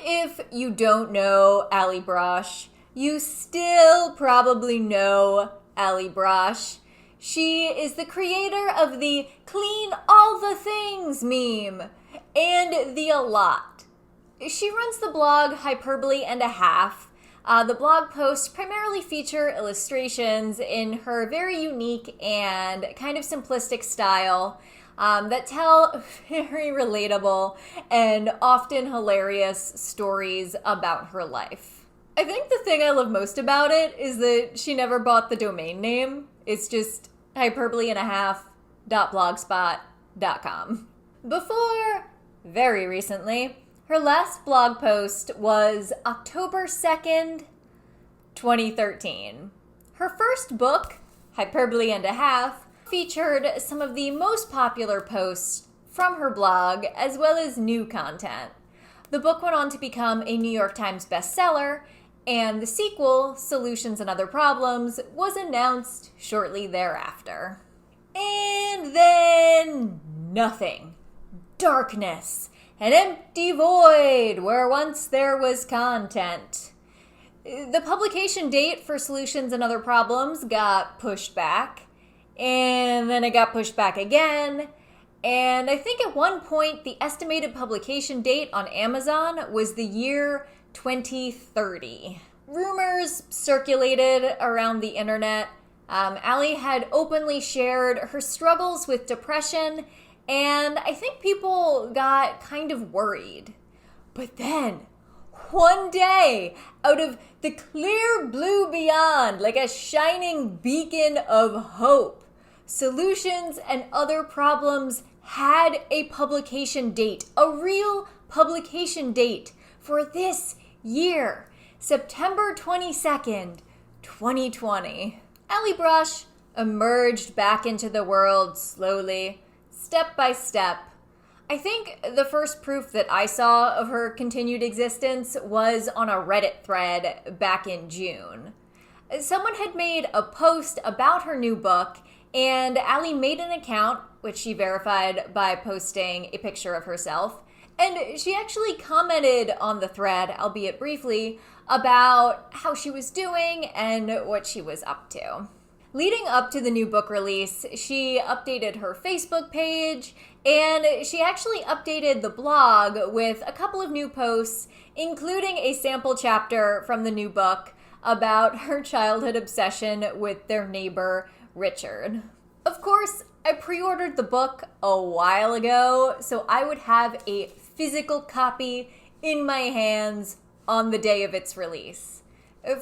if you don't know Allie Brosh, you still probably know Allie Brosh. She is the creator of the Clean All the Things meme and the A Lot. She runs the blog Hyperbole and a Half. The blog posts primarily feature illustrations in her very unique and kind of simplistic style that tell very relatable and often hilarious stories about her life. I think the thing I love most about it is that she never bought the domain name. It's just hyperboleandahalf.blogspot.com. Before, very recently, her last blog post was October 2nd, 2013. Her first book, Hyperbole and a Half, featured some of the most popular posts from her blog, as well as new content. The book went on to become a New York Times bestseller, and the sequel, Solutions and Other Problems, was announced shortly thereafter. And then nothing. Darkness. An empty void where once there was content. The publication date for Solutions and Other Problems got pushed back, and then it got pushed back again, and I think at one point the estimated publication date on Amazon was the year 2030. Rumors circulated around the internet. Allie had openly shared her struggles with depression, and I think people got kind of worried. But then, one day, out of the clear blue beyond, like a shining beacon of hope, Solutions and Other Problems had a publication date, a real publication date for this year, September 22nd, 2020. Allie Brosh emerged back into the world slowly, step by step. I think the first proof that I saw of her continued existence was on a Reddit thread back in June. Someone had made a post about her new book, and Allie made an account, which she verified by posting a picture of herself, and she actually commented on the thread, albeit briefly, about how she was doing and what she was up to. Leading up to the new book release, she updated her Facebook page, and she actually updated the blog with a couple of new posts, including a sample chapter from the new book about her childhood obsession with their neighbor, Richard. Of course, I pre-ordered the book a while ago, so I would have a physical copy in my hands on the day of its release.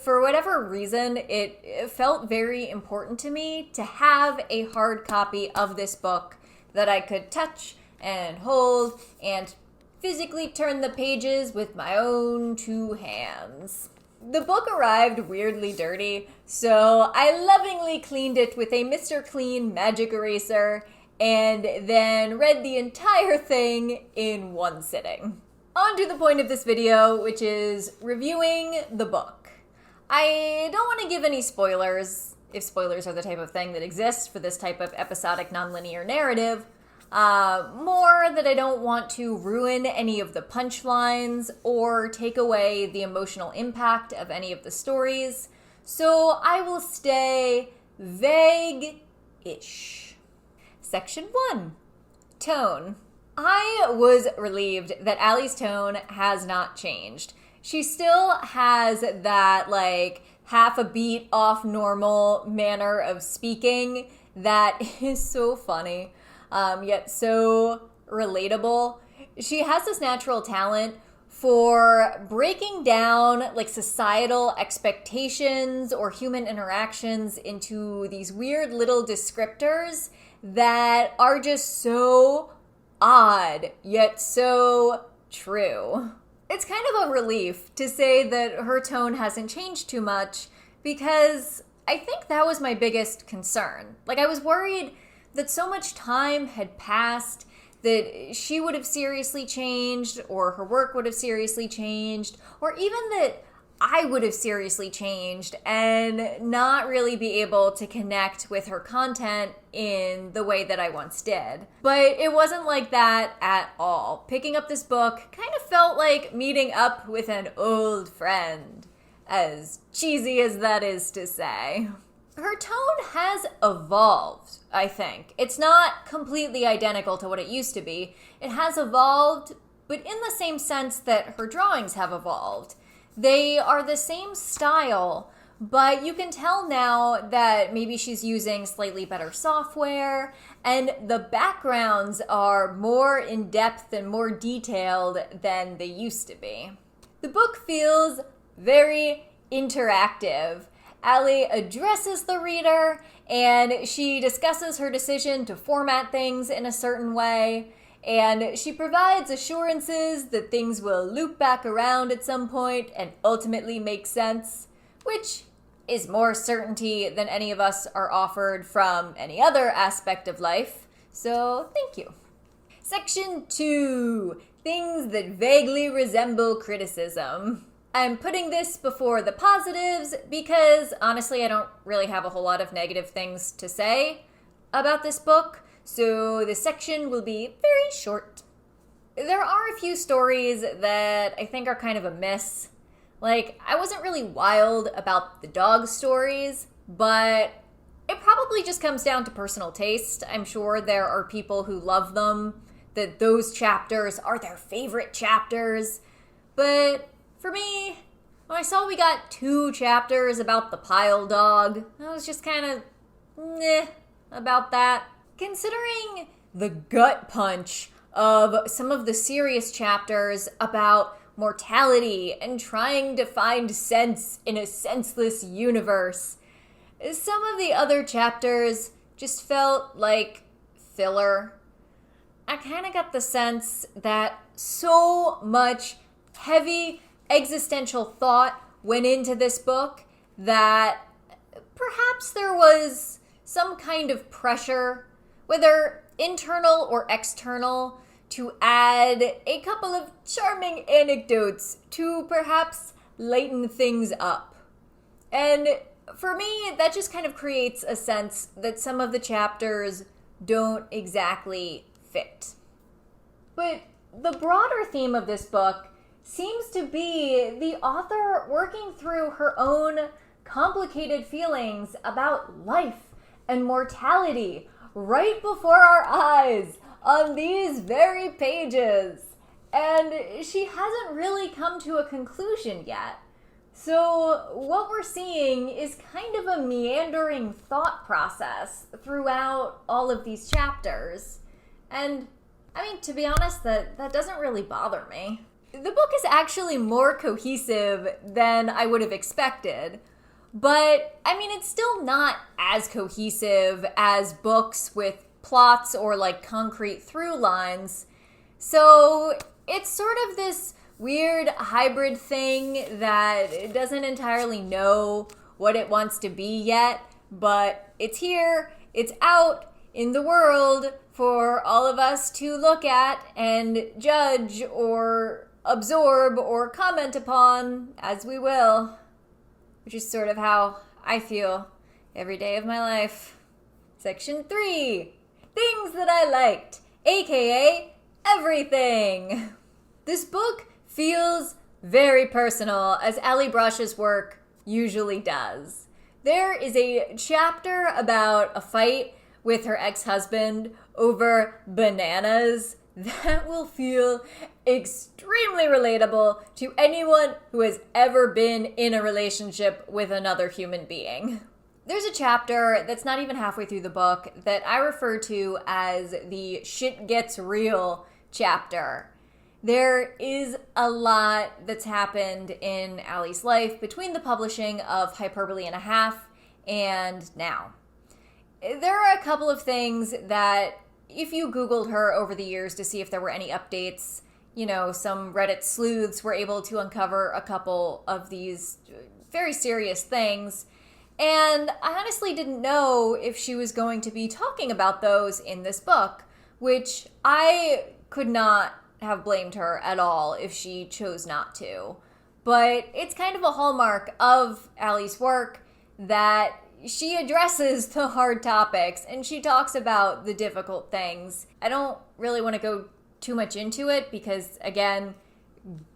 For whatever reason, it felt very important to me to have a hard copy of this book that I could touch and hold and physically turn the pages with my own two hands. The book arrived weirdly dirty, so I lovingly cleaned it with a Mr. Clean magic eraser and then read the entire thing in one sitting. On to the point of this video, which is reviewing the book. I don't want to give any spoilers, if spoilers are the type of thing that exists for this type of episodic nonlinear narrative. More that I don't want to ruin any of the punchlines or take away the emotional impact of any of the stories, so I will stay vague-ish. Section 1. Tone. I was relieved that Allie's tone has not changed. She still has that, half a beat off normal manner of speaking that is so funny, yet so relatable. She has this natural talent for breaking down, societal expectations or human interactions into these weird little descriptors that are just so odd, yet so true. It's kind of a relief to say that her tone hasn't changed too much, because I think that was my biggest concern. I was worried that so much time had passed that she would have seriously changed, or her work would have seriously changed, or even that I would have seriously changed and not really be able to connect with her content in the way that I once did. But it wasn't like that at all. Picking up this book kind of felt like meeting up with an old friend, as cheesy as that is to say. Her tone has evolved, I think. It's not completely identical to what it used to be. It has evolved, but in the same sense that her drawings have evolved. They are the same style, but you can tell now that maybe she's using slightly better software, and the backgrounds are more in-depth and more detailed than they used to be. The book feels very interactive. Allie addresses the reader, and she discusses her decision to format things in a certain way, and she provides assurances that things will loop back around at some point and ultimately make sense, which is more certainty than any of us are offered from any other aspect of life, so thank you. Section 2, things that vaguely resemble criticism. I'm putting this before the positives because honestly I don't really have a whole lot of negative things to say about this book, so this section will be very short. There are a few stories that I think are kind of a miss. Like, I wasn't really wild about the dog stories, but it probably just comes down to personal taste. I'm sure there are people who love them, that those chapters are their favorite chapters. But for me, when I saw we got 2 chapters about the pile dog, I was just kind of meh about that. Considering the gut punch of some of the serious chapters about mortality and trying to find sense in a senseless universe, some of the other chapters just felt like filler. I kind of got the sense that so much heavy existential thought went into this book that perhaps there was some kind of pressure, whether internal or external, to add a couple of charming anecdotes to perhaps lighten things up. And for me, that just kind of creates a sense that some of the chapters don't exactly fit. But the broader theme of this book seems to be the author working through her own complicated feelings about life and mortality right before our eyes on these very pages. And she hasn't really come to a conclusion yet. So what we're seeing is kind of a meandering thought process throughout all of these chapters. And I mean, to be honest, that doesn't really bother me. The book is actually more cohesive than I would have expected. But, I mean, it's still not as cohesive as books with plots or, like, concrete through lines. So, it's sort of this weird hybrid thing that doesn't entirely know what it wants to be yet. But it's here, it's out in the world for all of us to look at and judge or absorb or comment upon as we will. Which is sort of how I feel every day of my life. Section 3, things that I liked, aka everything. This book feels very personal, as Allie Brosh's work usually does. There is a chapter about a fight with her ex-husband over bananas that will feel extremely relatable to anyone who has ever been in a relationship with another human being. There's a chapter that's not even halfway through the book that I refer to as the shit gets real chapter. There is a lot that's happened in Allie's life between the publishing of Hyperbole and a Half and now. There are a couple of things that if you Googled her over the years to see if there were any updates, you know, some Reddit sleuths were able to uncover a couple of these very serious things. And I honestly didn't know if she was going to be talking about those in this book, which I could not have blamed her at all if she chose not to. but it's kind of a hallmark of Allie's work that she addresses the hard topics and she talks about the difficult things. I don't really want to go too much into it because, again,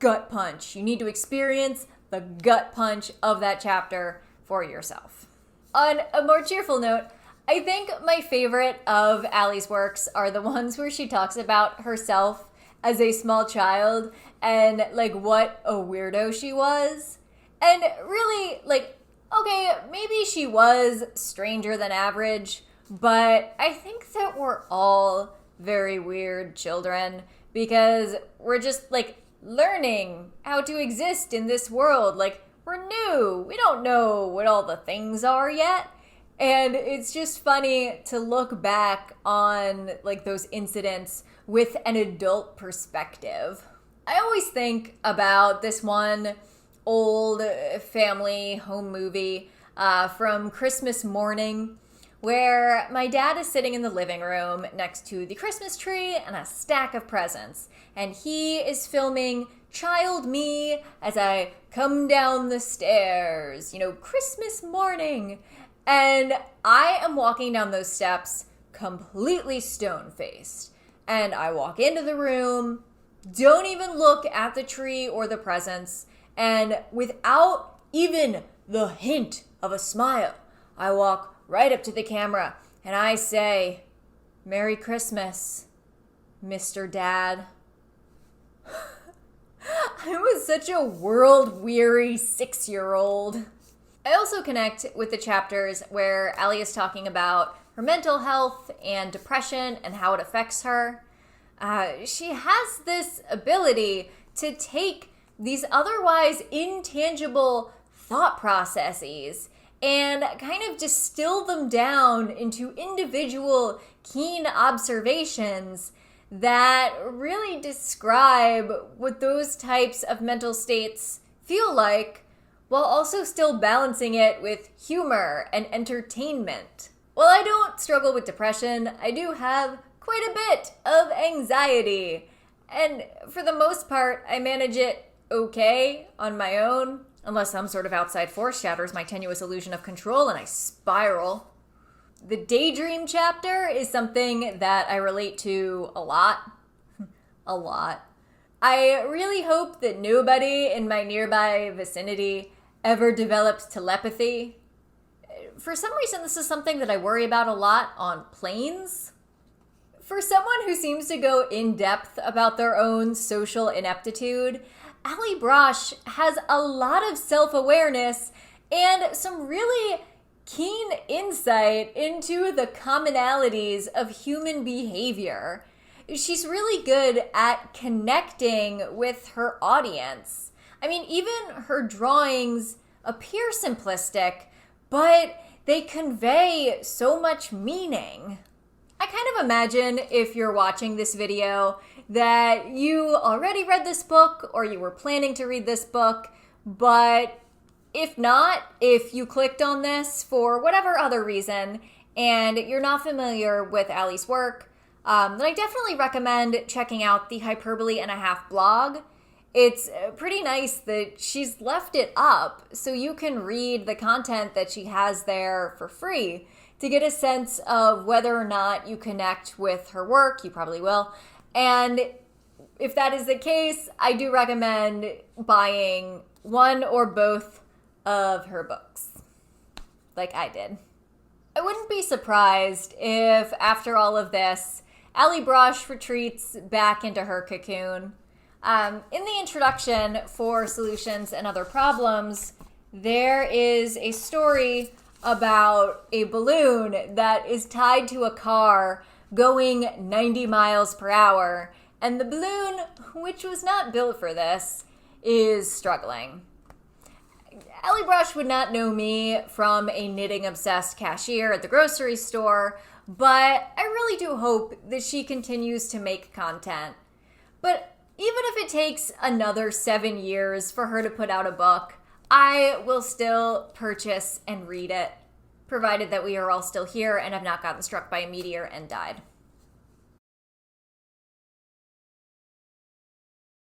gut punch. You need to experience the gut punch of that chapter for yourself. On a more cheerful note, I think my favorite of Allie's works are the ones where she talks about herself as a small child and like what a weirdo she was. And really, like, okay, maybe she was stranger than average, but I think that we're all very weird children because we're just like learning how to exist in this world. Like, we're new. We don't know what all the things are yet. And it's just funny to look back on like those incidents with an adult perspective. I always think about this one old family home movie from Christmas morning where my dad is sitting in the living room next to the Christmas tree and a stack of presents. And he is filming child me as I come down the stairs, Christmas morning. And I am walking down those steps completely stone-faced. And I walk into the room, don't even look at the tree or the presents, and without even the hint of a smile, I walk right up to the camera and I say, "Merry Christmas, Mr. Dad." I was such a world-weary 6-year-old. I also connect with the chapters where Allie is talking about her mental health and depression and how it affects her. She has this ability to take these otherwise intangible thought processes and kind of distill them down into individual keen observations that really describe what those types of mental states feel like, while also still balancing it with humor and entertainment. While I don't struggle with depression, I do have quite a bit of anxiety. And for the most part, I manage it okay on my own, unless some sort of outside force shatters my tenuous illusion of control and I spiral. The daydream chapter is something that I relate to a lot. A lot. I really hope that nobody in my nearby vicinity ever develops telepathy. For some reason, this is something that I worry about a lot on planes. For someone who seems to go in depth about their own social ineptitude, Allie Brosh has a lot of self-awareness and some really keen insight into the commonalities of human behavior. She's really good at connecting with her audience. I mean, even her drawings appear simplistic, but they convey so much meaning. I kind of imagine if you're watching this video that you already read this book or you were planning to read this book, but if not, if you clicked on this for whatever other reason and you're not familiar with Allie's work, then I definitely recommend checking out the Hyperbole and a Half blog. It's pretty nice that she's left it up so you can read the content that she has there for free to get a sense of whether or not you connect with her work. You probably will. And if that is the case, I do recommend buying one or both of her books, like I did. I wouldn't be surprised if, after all of this, Allie Brosh retreats back into her cocoon. In the introduction for Solutions and Other Problems, there is a story about a balloon that is tied to a car going 90 miles per hour, and the balloon, which was not built for this, is struggling. Allie Brosh would not know me from a knitting-obsessed cashier at the grocery store, but I really do hope that she continues to make content. But even if it takes another 7 years for her to put out a book, I will still purchase and read it, provided that we are all still here and have not gotten struck by a meteor and died.